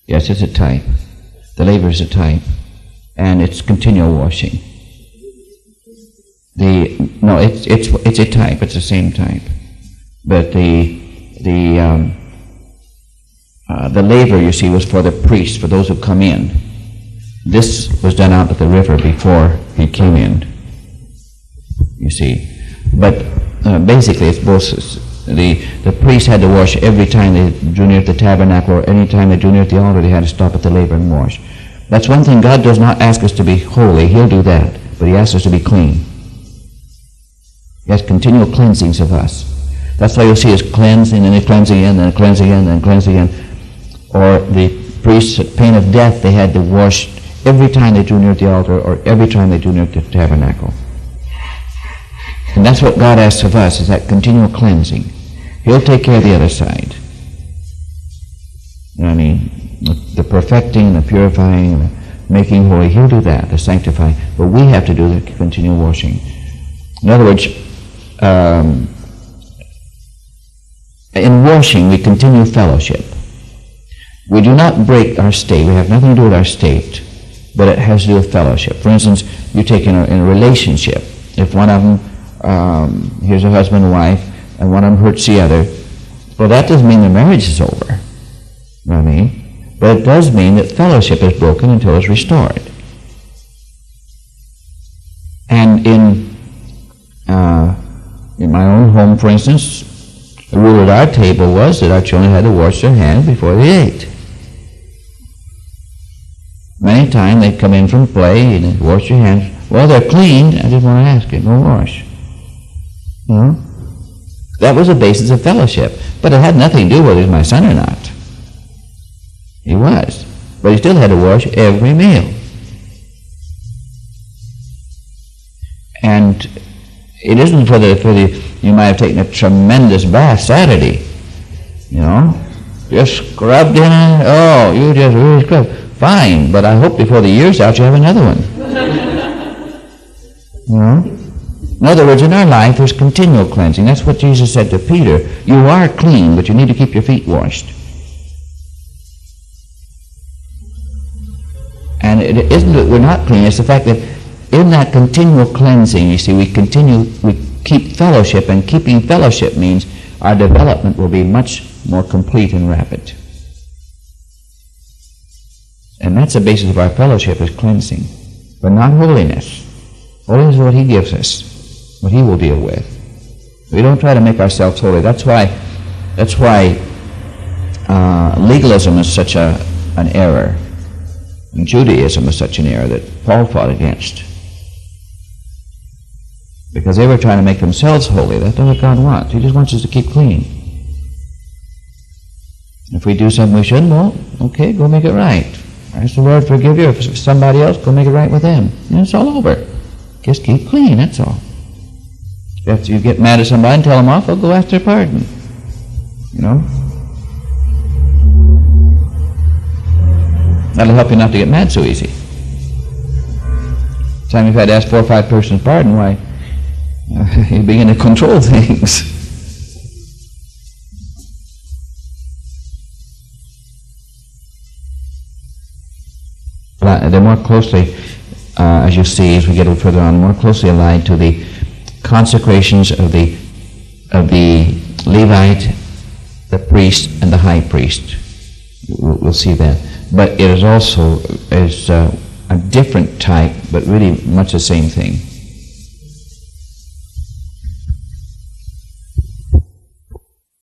Yes, it's a type. The laver is a type. And it's continual washing. No, it's a type. It's the same type. But the laver, you see, was for the priests, for those who come in. This was done out at the river before he came in, you see. But basically, it's both. The priest had to wash every time they drew near the tabernacle, or any time they drew near the altar, they had to stop at the laver and wash. That's one thing. God does not ask us to be holy. He'll do that. But he asks us to be clean. He has continual cleansings of us. That's why you'll see us cleansing, and then cleansing again, then cleansing again, then cleansing again. Or the priests, at pain of death, they had to wash every time they drew near the altar, or every time they drew near the tabernacle. And that's what God asks of us, is that continual cleansing. He'll take care of the other side. You know what I mean? The perfecting, the purifying, the making holy, he'll do that, the sanctifying. But we have to do the continual washing. In other words, in washing, we continue fellowship. We do not break our state. We have nothing to do with our state, but it has to do with fellowship. For instance, you take in a relationship. If one of them, here's a husband and wife, and one of them hurts the other, well, that doesn't mean the marriage is over. You know what I mean? But it does mean that fellowship is broken until it's restored. And in my own home, for instance, the rule at our table was that our children had to wash their hands before they ate. Many times they'd come in from play and they'd wash your hands. Well, they're clean. I just want to ask you, no wash. You know? That was the basis of fellowship. But it had nothing to do with whether he was my son or not. He was. But he still had to wash every meal. And it isn't for the you might have taken a tremendous bath Saturday. You know? Just scrubbed in it. Oh, you just really scrubbed. Fine, but I hope before the year's out you have another one. You know? In other words, in our life there's continual cleansing. That's what Jesus said to Peter. You are clean, but you need to keep your feet washed. And it isn't that we're not clean, it's the fact that in that continual cleansing, you see, we keep fellowship, and keeping fellowship means our development will be much more complete and rapid. And that's the basis of our fellowship, is cleansing, but not holiness. Holiness is what he gives us, what he will deal with. We don't try to make ourselves holy. That's why legalism is such an error. And Judaism was such an error that Paul fought against. Because they were trying to make themselves holy. That's not what God wants. He just wants us to keep clean. If we do something we shouldn't, well, okay, go make it right. Ask the Lord forgive you. If somebody else, go make it right with them. And it's all over. Just keep clean, that's all. If you get mad at somebody and tell them off, well, go ask their pardon. You know? That'll help you not to get mad so easy. Time you've had to ask 4 or 5 persons pardon, why, you begin to control things. They're more closely, as you see, as we get a little further on, more closely allied to the consecrations of the Levite, the priest, and the high priest. We'll see that. But it is also a different type, but really much the same thing.